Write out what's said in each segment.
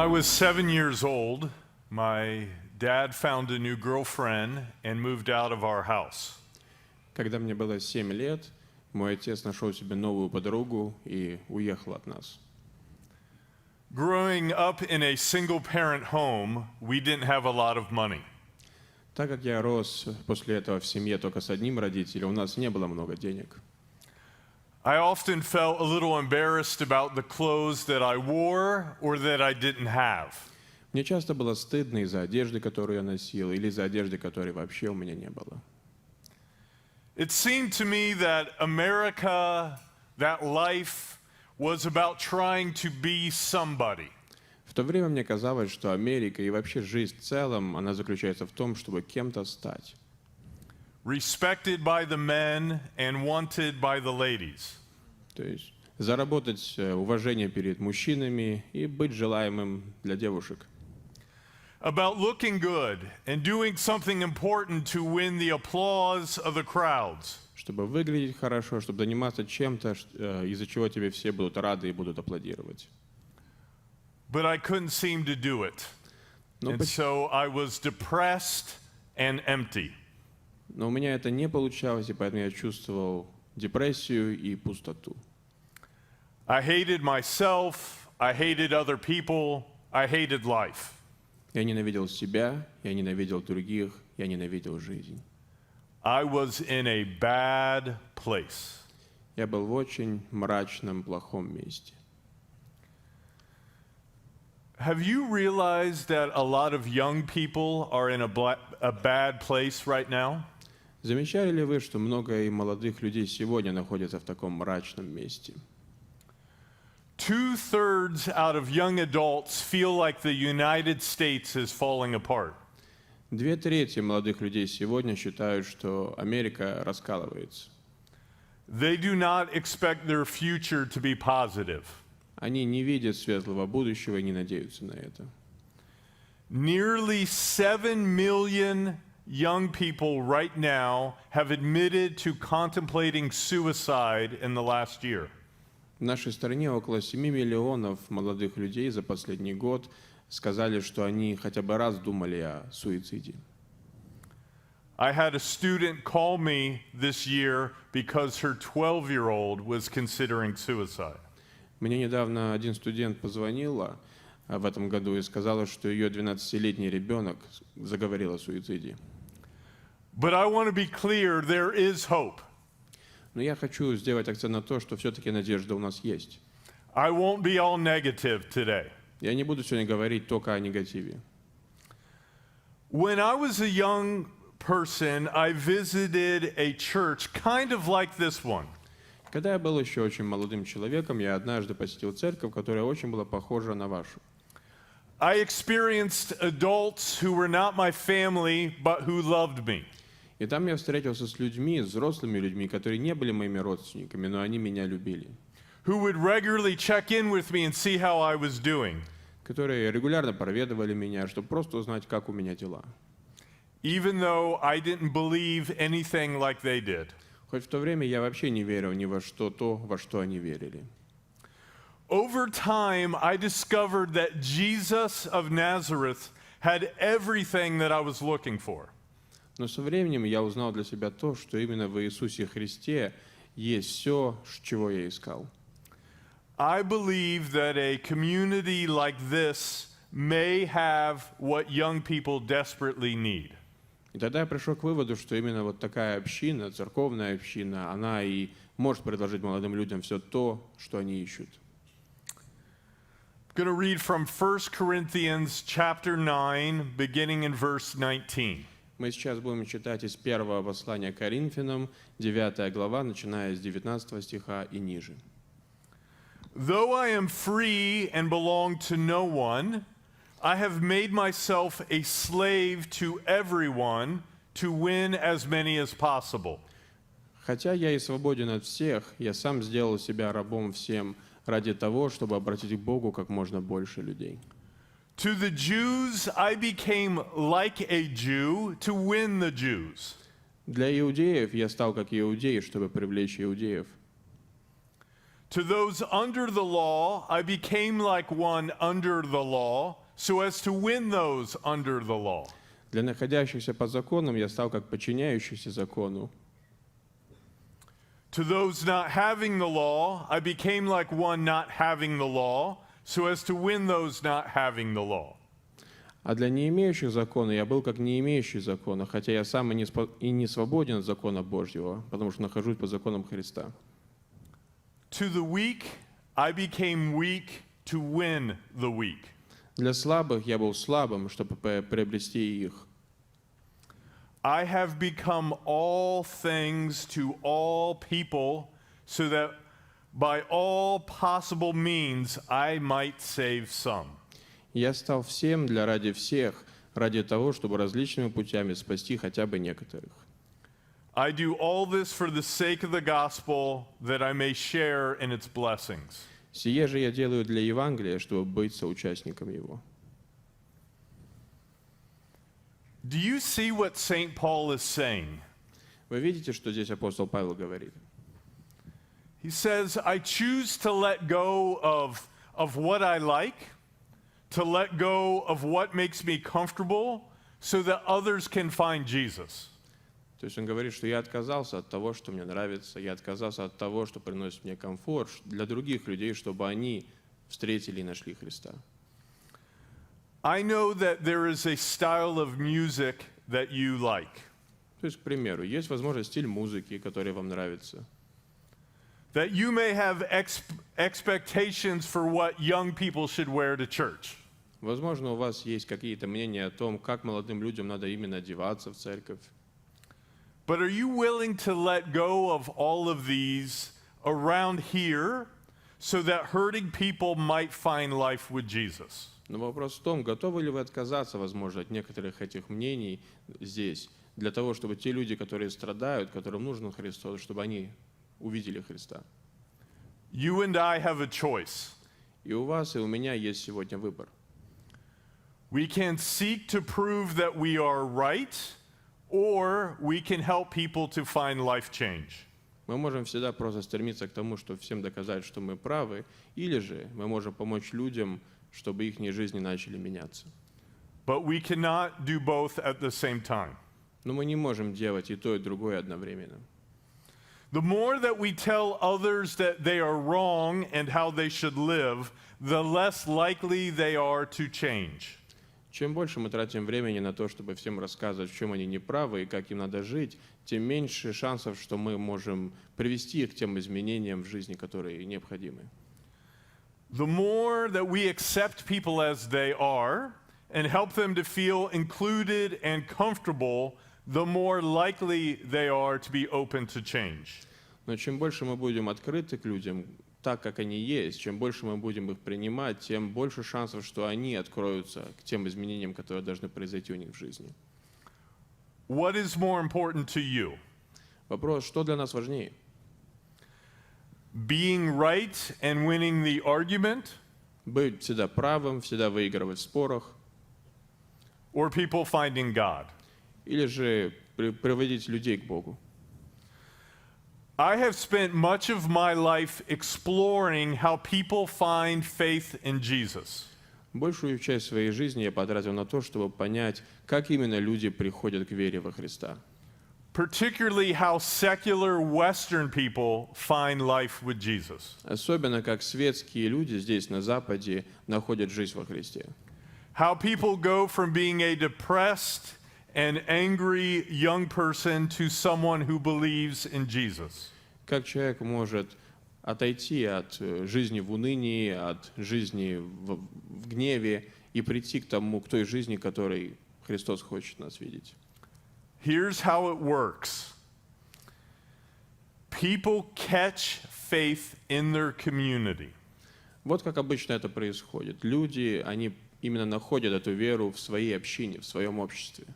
I was 7 years old, my dad found a new girlfriend and moved out of our house. Когда мне было 7 лет, мой отец нашел себе новую подругу и уехал от нас. Growing up in a single-parent home, we didn't have a lot of money. Так как я рос после этого в семье только с одним родителем, у нас не было много денег. I often felt a little embarrassed about the clothes that I wore or that I didn't have. Мне часто было стыдно из-за одежды, которую я носил, или из-за одежды, которой вообще у меня не было. It seemed to me that America, that life, was about trying to be somebody. В то время мне казалось, что Америка и вообще жизнь в целом, она заключается в том, чтобы кем-то стать. Respected by the men and wanted by the ladies. То есть заработать уважение перед мужчинами и быть желаемым для девушек. About looking good and doing something important to win the applause of the crowds. Чтобы выглядеть хорошо, чтобы заниматься чем-то, из-за чего тебе все будут рады и будут аплодировать. But I couldn't seem to do it. And so I was depressed and empty. Но у меня это не получалось, и поэтому я чувствовал депрессию и пустоту. I hated myself, I hated other people, I hated life. Я ненавидел себя, я ненавидел других, я ненавидел жизнь. I was in a bad place. Я был в очень мрачном, плохом месте. Have you realized that a lot of young people are in a bad place right now? Замечали ли вы, что много и молодых людей сегодня находятся в таком мрачном месте? 2/3 out of young adults feel like the United States is falling apart. 2/3 молодых людей сегодня считают, что Америка раскалывается. They do not expect their future to be positive. Они не видят светлого будущего и не надеются на это. Nearly 7 million young people right now have admitted to contemplating suicide in the last year. В нашей стране около 7 миллионов молодых людей за последний год сказали, что они хотя бы раз думали о суициде. I had a student call me this year because her 12-year-old was considering suicide. Мне недавно один студент позвонил в этом году и сказал, что ее 12-летний ребенок заговорил о суициде. But I want to be clear, there is hope. Но я хочу сделать акцент на то, что все-таки надежда у нас есть. I won't be all negative today. Я не буду сегодня говорить только о негативе. When I was a young person, I visited a church kind of like this one. Когда я был еще очень молодым человеком, я однажды посетил церковь, которая очень была похожа на вашу. I experienced adults who were not my family, but who loved me. И там я встретился с людьми, взрослыми людьми, которые не были моими родственниками, но они меня любили. Who would regularly check in with me and see how I was doing. Которые регулярно проведывали меня, чтобы просто узнать, как у меня дела. Even though I didn't believe anything like they did. Хоть в то время я вообще не верил ни во что то, во что они верили. Over time, I discovered that Jesus of Nazareth had everything that I was looking for. Но со временем я узнал для себя то, что именно в Иисусе Христе есть все, чего я искал. I believe that a community like this may have what young people desperately need. И тогда я пришел к выводу, что именно вот такая община, церковная община, она и может предложить молодым людям все то, что они ищут. I'm going to read from 1 Corinthians chapter 9, beginning in verse 19. Мы сейчас будем читать из первого послания к Коринфянам, 9 глава, начиная с 19 стиха и ниже. Though I am free and belong to no one, I have made myself a slave to everyone to win as many as possible. Хотя я и свободен от всех, я сам сделал себя рабом всем ради того, чтобы обратить к Богу как можно больше людей. To the Jews, I became like a Jew to win the Jews. Для иудеев я стал как иудей, чтобы привлечь иудеев. To those under the law, I became like one under the law, so as to win those under the law. Для находящихся под законом я стал как подчиняющийся закону. To those not having the law, I became like one not having the law, so as to win those not having the law. А для не имеющих закона я был как не имеющий закона, хотя я сам и не свободен от закона Божьего, потому что нахожусь под законом Христа. To the weak, I became weak to win the weak. Для слабых я был слабым, чтобы приобрести их. I have become all things to all people, so that by all possible means I might save some. Я стал всем ради всех, ради того, чтобы различными путями спасти хотя бы некоторых. I do all this for the sake of the gospel, that I may share in its blessings. Сие же я делаю для Евангелия, чтобы быть соучастником его. Do you see what St. Paul is saying? Вы видите, что здесь апостол Павел говорит? He says, I choose to let go of what I like, to let go of what makes me comfortable, so that others can find Jesus. То есть он говорит, что я отказался от того, что мне нравится, я отказался от того, что приносит мне комфорт для других людей, чтобы они встретили и нашли Христа. I know that there is a style of music that you like. То есть, к примеру, есть, возможно, стиль музыки, который вам нравится. That you may have expectations for what young people should wear to church. Возможно, у вас есть какие-то мнения о том, как молодым людям надо именно одеваться в церковь. But are you willing to let go of all of these around here so that hurting people might find life with Jesus? Но вопрос в том, готовы ли вы отказаться, возможно, от некоторых этих мнений здесь, для того, чтобы те люди, которые страдают, которым нужен Христос, чтобы они увидели Христа. You and I have a choice. И у вас, и у меня есть сегодня выбор. We can seek to prove that we are right, or we can help people to find life change. Мы можем всегда просто стремиться к тому, чтобы всем доказать, что мы правы, или же мы можем помочь людям, чтобы их жизни начали меняться. But we cannot do both at the same time. Но мы не можем делать и то, и другое одновременно. The more that we tell others that they are wrong and how they should live, the less likely they are to change. Чем больше мы тратим времени на то, чтобы всем рассказывать, в чем они неправы и как им надо жить, тем меньше шансов, что мы можем привести их к тем изменениям в жизни, которые необходимы. The more that we accept people as they are and help them to feel included and comfortable, the more likely they are to be open to change. Но чем больше мы будем открыты к людям, так как они есть, чем больше мы будем их принимать, тем больше шансов, что они откроются к тем изменениям, которые должны произойти у них в жизни. What is more important to you? Вопрос, что для нас важнее? Being right and winning the argument, Быть всегда правым, всегда выигрывать в спорах, or people finding God? или же приводить людей к Богу? I have spent much of my life exploring how people find faith in Jesus. Большую часть своей жизни я потратил на то, чтобы понять, как именно люди приходят к вере во Христа. Particularly how secular Western people find life with Jesus. Особенно, как светские люди здесь, на Западе, находят жизнь во Христе. How people go from being a depressed and angry young person to someone who believes in Jesus. Как человек может отойти от жизни в унынии, от жизни в гневе и прийти к той жизни, которой Христос хочет нас видеть. Here's how it works. People catch faith in their community. Вот как обычно это происходит. Люди, они именно находят эту веру в своей общине, в своем обществе.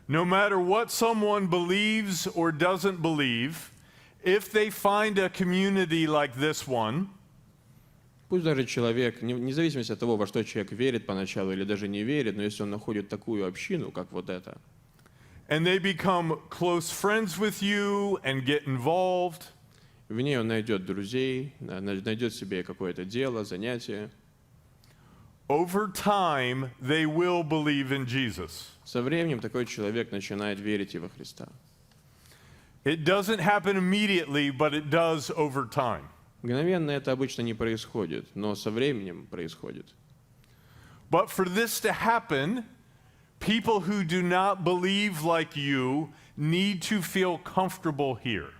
No matter what someone believes or doesn't believe, if they find a community like this one, Пусть даже человек, вне зависимости от того, во что человек верит поначалу или даже не верит, но если он находит такую общину, как вот эта, and they become close friends with you and get involved, В ней он найдет друзей, найдет себе какое-то дело, занятие. Over time, they will believe in Jesus. Со временем такой человек начинает верить и во Христа. It doesn't happen immediately, but it does over time. Мгновенно это обычно не происходит, но со временем происходит. But for this to happen, people who do not believe like you need to feel comfortable here.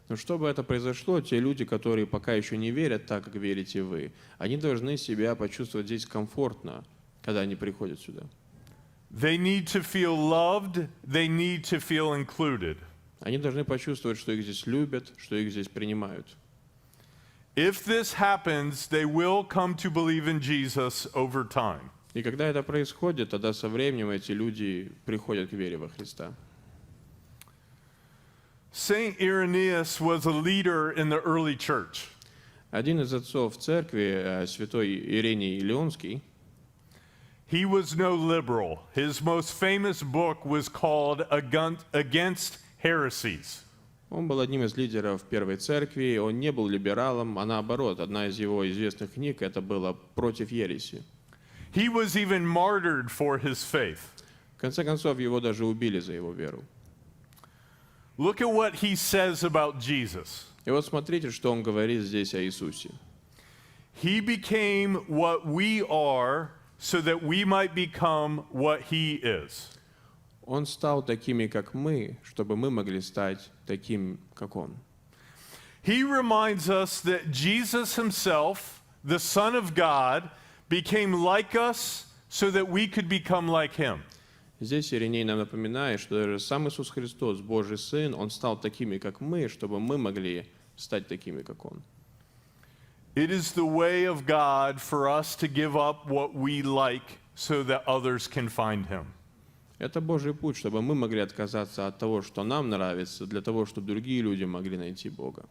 Но чтобы это произошло, те люди, которые пока еще не верят так, как верите вы, они должны себя почувствовать здесь комфортно, когда они приходят сюда. They need to feel loved, they need to feel included. Они должны почувствовать, что их здесь любят, что их здесь принимают. If this happens, they will come to believe in Jesus over time. И когда это происходит, тогда со временем эти люди приходят к вере во Христа. Saint Irenaeus was a leader in the early church. Один из отцов церкви, святой Ирений Леонский, He was no liberal. His most famous book was called Against Heresies. он был одним из лидеров первой церкви, он не был либералом, а наоборот, одна из его известных книг это было «Против ереси». He was even martyred for his faith. В конце концов, его даже убили за его веру. Look at what he says about Jesus. И вот смотрите, что он говорит здесь о Иисусе. He became what we are so that we might become what he is. Он стал такими, как мы, чтобы мы могли стать таким, как он. He reminds us that Jesus himself, the Son of God, became like us so that we could become like him. Здесь Ириней нам напоминает, что даже сам Иисус Христос, Божий Сын, Он стал такими, как мы, чтобы мы могли стать такими, как Он. It is the way of God for us to give up what we like so that others can find him. Это Божий путь, чтобы мы могли отказаться от того, что нам нравится, для того, чтобы другие люди могли найти Бога.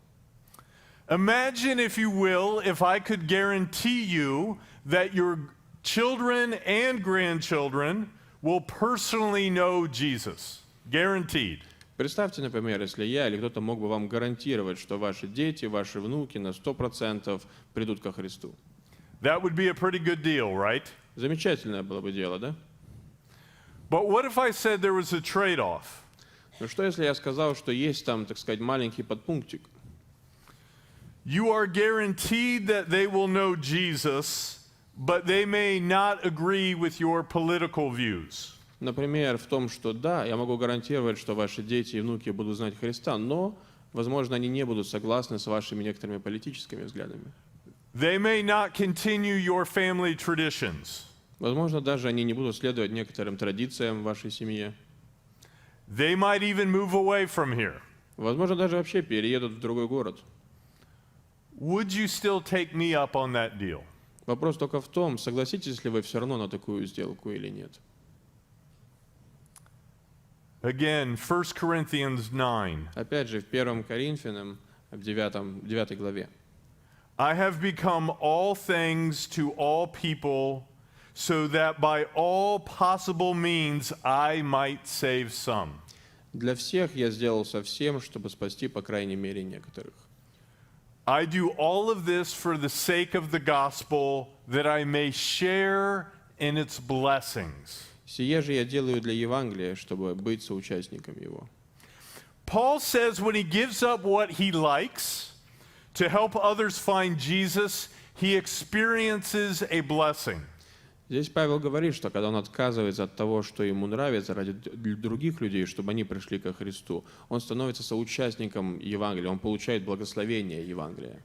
Imagine, if you will, if I could guarantee you that your children and grandchildren will personally know Jesus. Guaranteed. Представьте, например, если я или кто-то мог бы вам гарантировать, что ваши дети, ваши внуки на 100% придут ко Христу. That would be a pretty good deal, right? Замечательное было бы дело, да? But what if I said there was a trade-off? Но что, если я сказал, что есть там, так сказать, маленький подпунктик? You are guaranteed that they will know Jesus, but they may not agree with your political views. Например, в том, что да, я могу гарантировать, что ваши дети и внуки будут знать Христа, но, возможно, они не будут согласны с вашими некоторыми политическими взглядами. They may not continue your family traditions. Возможно, даже они не будут следовать некоторым традициям в вашей семье. They might even move away from here. Возможно, даже вообще переедут в другой город. Would you still take me up on that deal? Вопрос только в том, согласитесь ли вы все равно на такую сделку или нет. Again, 1 Corinthians 9. Опять же, в 1 Коринфянам, в 9 главе. I have become all things to all people, so that by all possible means I might save some. Для всех я сделал совсем, чтобы спасти, по крайней мере, некоторых. I do all of this for the sake of the gospel, that I may share in its blessings. Сие же я делаю для Евангелия, чтобы быть соучастником его. Paul says when he gives up what he likes to help others find Jesus, he experiences a blessing. Здесь Павел говорит, что когда он отказывается от того, что ему нравится, ради других людей, чтобы они пришли ко Христу, он становится соучастником Евангелия, он получает благословение Евангелия.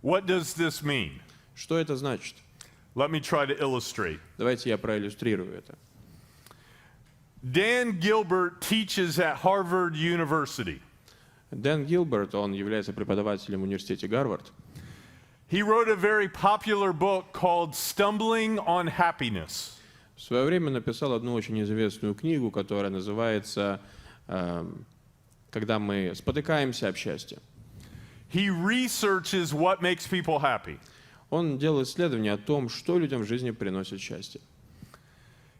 What does this mean? Что это значит? Let me try to illustrate. Давайте я проиллюстрирую это. Dan Gilbert teaches at Harvard University. Дэн Гилберт, он является преподавателем в университете Гарвард. He wrote a very popular book called Stumbling on Happiness. В свое время написал одну очень известную книгу, которая называется «Когда мы спотыкаемся об счастье». He researches what makes people happy. Он делает исследования о том, что людям в жизни приносит счастье.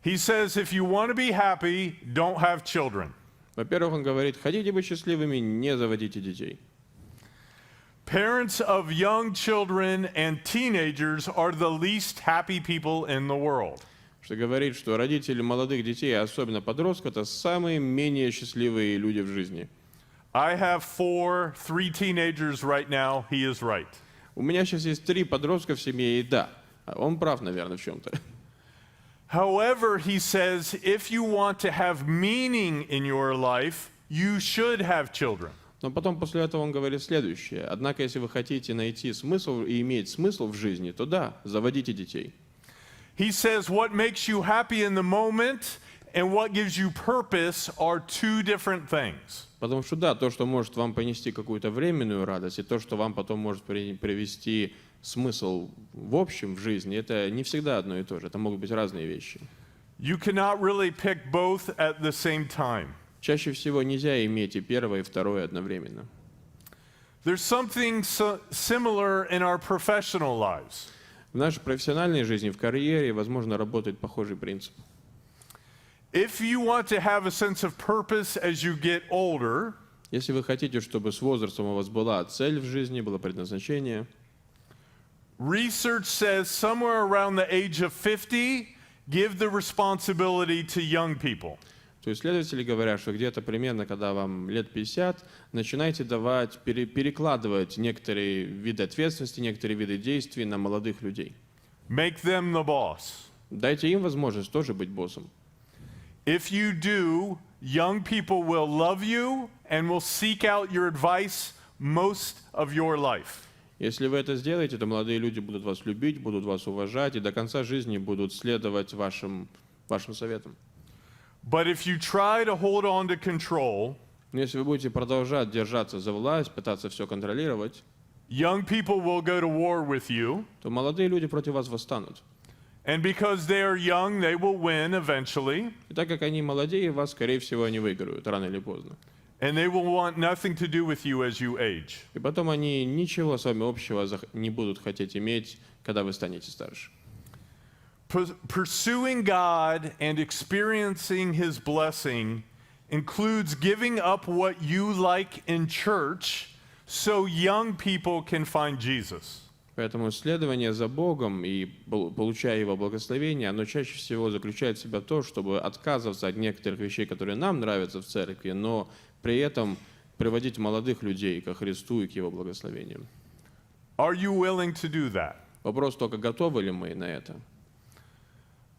He says, if you want to be happy, don't have children. Во-первых, он говорит, хотите быть счастливыми, не заводите детей. Parents of young children and teenagers are the least happy people in the world. Что говорит, что родители молодых детей, особенно подростков, это самые менее счастливые люди в жизни. I have three teenagers right now. He is right. У меня сейчас есть 3 подростка в семье, и да, он прав, наверное, в чем-то. However, he says, if you want to have meaning in your life, you should have children. Но потом после этого он говорит следующее. Однако, если вы хотите найти смысл и иметь смысл в жизни, то да, заводите детей. He says, what makes you happy in the moment and what gives you purpose are two different things. Потому что да, то, что может вам принести какую-то временную радость, и то, что вам потом может привести смысл в общем в жизни, это не всегда одно и то же. Это могут быть разные вещи. You cannot really pick both at the same time. Чаще всего нельзя иметь и первое, и второе одновременно. There's something similar in our professional lives. В нашей профессиональной жизни, в карьере, возможно, работает похожий принцип. If you want to have a sense of purpose as you get older, Если вы хотите, чтобы с возрастом у вас была цель в жизни, было предназначение, research says somewhere around the age of 50, give the responsibility to young people. то исследователи говорят, что где-то примерно, когда вам лет 50, начинайте давать, перекладывать некоторые виды ответственности, некоторые виды действий на молодых людей. Make them the boss. Дайте им возможность тоже быть боссом. If you do, young people will love you and will seek out your advice most of your life. Если вы это сделаете, то молодые люди будут вас любить, будут вас уважать и до конца жизни будут следовать вашим советам. But if you try to hold on to control, Но если вы будете продолжать держаться за власть, пытаться все контролировать, young people will go to war with you. то молодые люди против вас восстанут. And because they are young, they will win eventually. И так как они молодее вас, скорее всего, они выиграют, рано или поздно. And they will want nothing to do with you as you age. И потом они ничего с вами общего не будут хотеть иметь, когда вы станете старше. Pursuing God and experiencing His blessing includes giving up what you like in church so young people can find Jesus. Поэтому следование за Богом и получая Его благословение, оно чаще всего заключает в себя то, чтобы отказываться от некоторых вещей, которые нам нравятся в церкви, но при этом приводить молодых людей ко Христу и к Его благословению. Are you willing to do that? Вопрос только, готовы ли мы на это?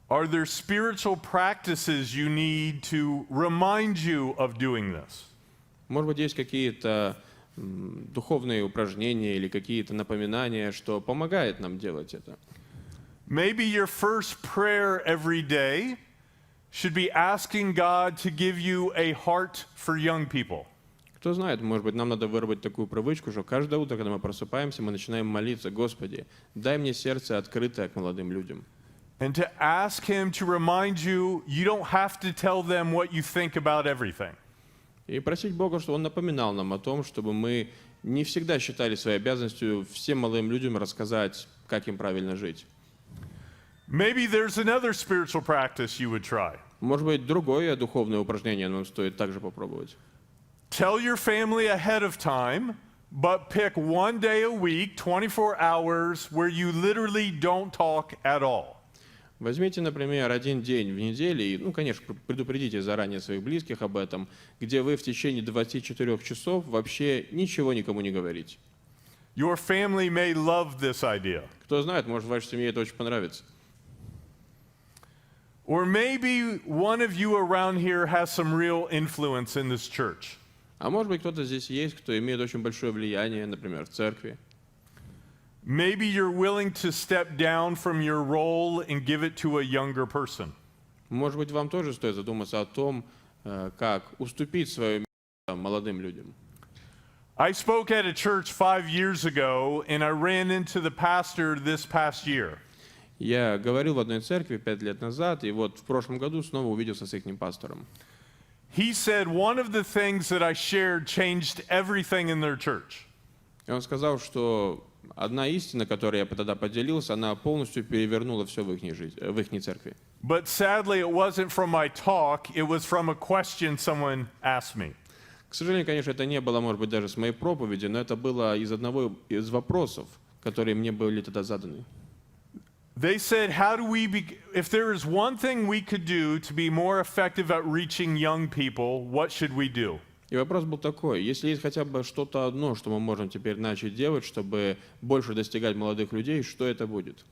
Are there spiritual practices you need to remind you of doing this? Может быть, есть какие-то духовные упражнения или какие-то напоминания, что помогает нам делать это. Maybe your first prayer every day should be asking God to give you a heart for young people. Кто знает, может быть, нам надо выработать такую привычку, что каждое утро, когда мы просыпаемся, мы начинаем молиться: Господи, дай мне сердце открытое к молодым людям. And to ask Him to remind you, you don't have to tell them what you think about everything. И просить Бога, чтобы Он напоминал нам о том, чтобы мы не всегда считали своей обязанностью всем молодым людям рассказать, как им правильно жить. Maybe there's another spiritual practice you would try. Может быть, другое духовное упражнение нам стоит также попробовать. Tell your family ahead of time, but pick one day a week, 24 hours, where you literally don't talk at all. Возьмите, например, один день в неделю и, конечно, предупредите заранее своих близких об этом, где вы в течение 24 часов вообще ничего никому не говорите. Your family may love this idea. Кто знает, может, вашей семье это очень понравится. Or maybe one of you around here has some real influence in this church. А может быть, кто-то здесь есть, кто имеет очень большое влияние, например, в церкви. Maybe you're willing to step down from your role and give it to a younger person. Может быть, вам тоже стоит задуматься о том, как уступить свое место молодым людям. I spoke at a church 5 years ago, and I ran into the pastor this past year. Я говорил в одной церкви 5 лет назад, и вот в прошлом году снова увиделся с их пастором. He said one of the things that I shared changed everything in their church. И он сказал, что одна истина, которой я тогда поделился, она полностью перевернула все в их жизни, в их церкви. But sadly, it wasn't from my talk, it was from a question someone asked me. К сожалению, конечно, это не было, может быть, даже с моей проповеди, но это было из одного из вопросов, которые мне были тогда заданы. They said, how do we if there is one thing we could do to be more effective at reaching young people, what should we do? И вопрос был такой: если есть хотя бы что-то одно, что мы можем теперь начать делать, чтобы больше достигать молодых людей, что это будет?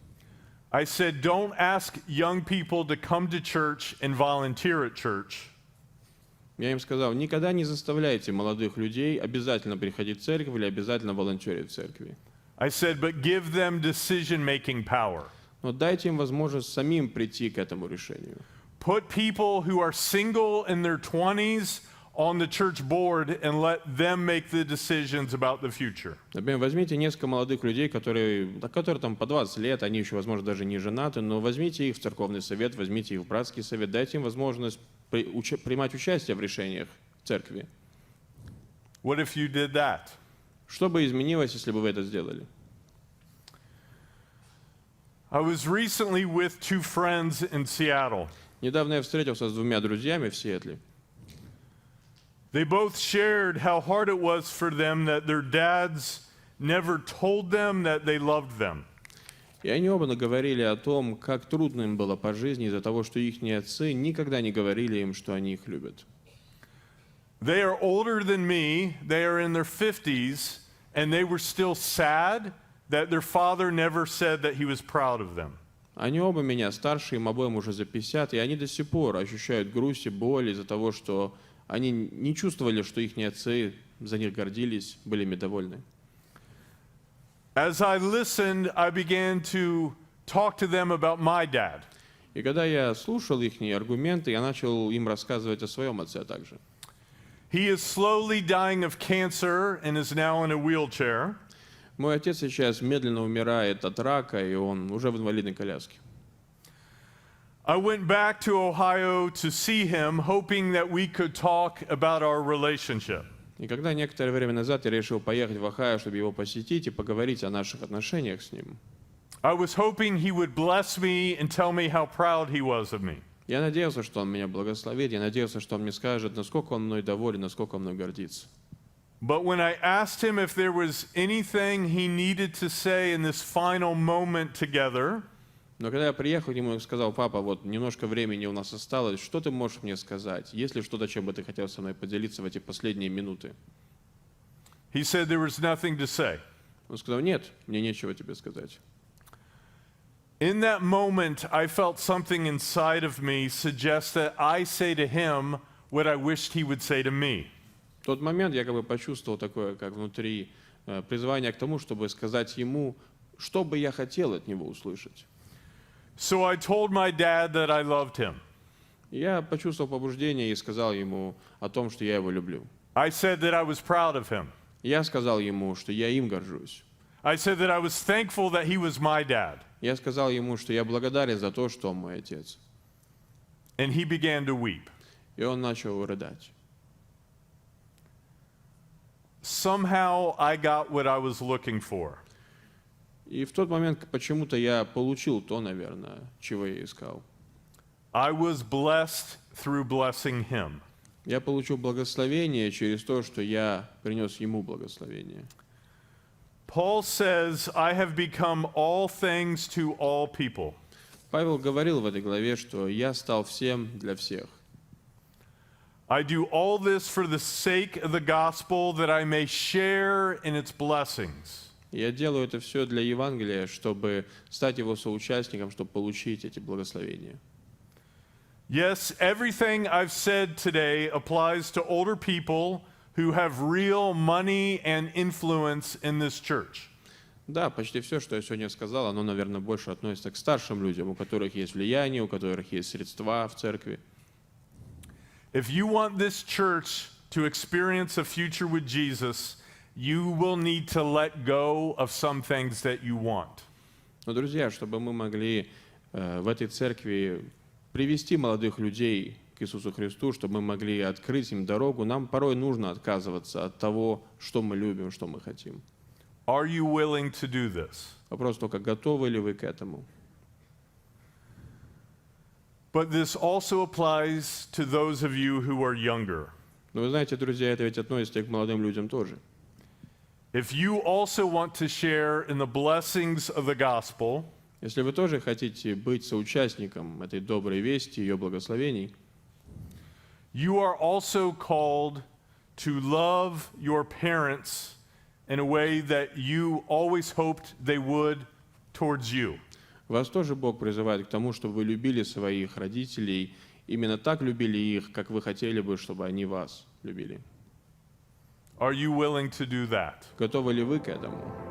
I said, don't ask young people to come to church and volunteer at church. Я им сказал: никогда не заставляйте молодых людей обязательно приходить в церковь или обязательно волонтерить в церкви. I said, but give them decision-making power. Но дайте им возможность самим прийти к этому решению. Put people who are single in their 20s on the church board and let them make the decisions about the future. Например, возьмите несколько молодых людей, которые там по 20 лет, они еще, возможно, даже не женаты, но возьмите их в церковный совет, возьмите их в братский совет, дайте им возможность принимать участие в решениях церкви. What if you did that? Что бы изменилось, если бы вы это сделали? I was recently with two friends in Seattle. Недавно я встретился с двумя друзьями в Сиэтле. They both shared how hard it was for them that their dads never told them that they loved them. И они оба говорили о том, как трудно им было по жизни из-за того, что их отцы никогда не говорили им, что они их любят. They are older than me, they are in their 50s, and they were still sad that their father never said that he was proud of them. Они оба меня старше, им обоим уже за 50, и они до сих пор ощущают грусть и боль из-за того, что они не чувствовали, что их отцы за них гордились, были ими довольны. As I listened, I began to talk to them about my dad. И когда я слушал их аргументы, я начал им рассказывать о своем отце также. He is slowly dying of cancer and is now in a wheelchair. Мой отец сейчас медленно умирает от рака, и он уже в инвалидной коляске. I went back to Ohio to see him, hoping that we could talk about our relationship. И когда некоторое время назад я решил поехать в Ohio, чтобы его посетить и поговорить о наших отношениях с ним, I was hoping he would bless me and tell me how proud he was of me. я надеялся, что он меня благословит, я надеялся, что он мне скажет, насколько он мной доволен, насколько он мной гордится. But when I asked him if there was anything he needed to say in this final moment together, Но когда я приехал к нему и сказал: папа, вот немножко времени у нас осталось, что ты можешь мне сказать? Есть ли что-то, чем бы ты хотел со мной поделиться в эти последние минуты? he said there was nothing to say. Он сказал: нет, мне нечего тебе сказать. In that moment, I felt something inside of me suggest that I say to him what I wished he would say to me. В тот момент я почувствовал такое, как внутри, призвание к тому, чтобы сказать ему, что бы я хотел от него услышать. So I told my dad that I loved him. Я почувствовал побуждение и сказал ему о том, что я его люблю. I said that I was proud of him. Я сказал ему, что я им горжусь. I said that I was thankful that he was my dad. Я сказал ему, что я благодарен за то, что он мой отец. And he began to weep. И он начал рыдать. Somehow I got what I was looking for. И в тот момент почему-то я получил то, наверное, чего я искал. I was blessed through blessing him. Я получил благословение через то, что я принес ему благословение. Paul says, I have become all things to all people. Павел говорил в этой главе, что я стал всем для всех. I do all this for the sake of the gospel, that I may share in its blessings. Я делаю это все для Евангелия, чтобы стать его соучастником, чтобы получить эти благословения. Yes, everything I've said today applies to older people who have real money and influence in this church. Да, почти все, что я сегодня сказал, оно, наверное, больше относится к старшим людям, у которых есть влияние, у которых есть средства в церкви. If you want this church to experience a future with Jesus, you will need to let go of some things that you want. Но, друзья, чтобы мы могли в этой церкви привести молодых людей к Иисусу Христу, чтобы мы могли открыть им дорогу, нам порой нужно отказываться от того, что мы любим, что мы хотим. Are you willing to do this? Вопрос только, готовы ли вы к этому? But this also applies to those of you who are younger. Но вы знаете, друзья, это ведь относится и к молодым людям тоже. If you also want to share in the blessings of the gospel, Если вы тоже хотите быть соучастником этой доброй вести, ее благословений, you are also called to love your parents in a way that you always hoped they would towards you. вас тоже Бог призывает к тому, чтобы вы любили своих родителей, именно так любили их, как вы хотели бы, чтобы они вас любили. Are you willing to do that? Готовы ли вы к этому?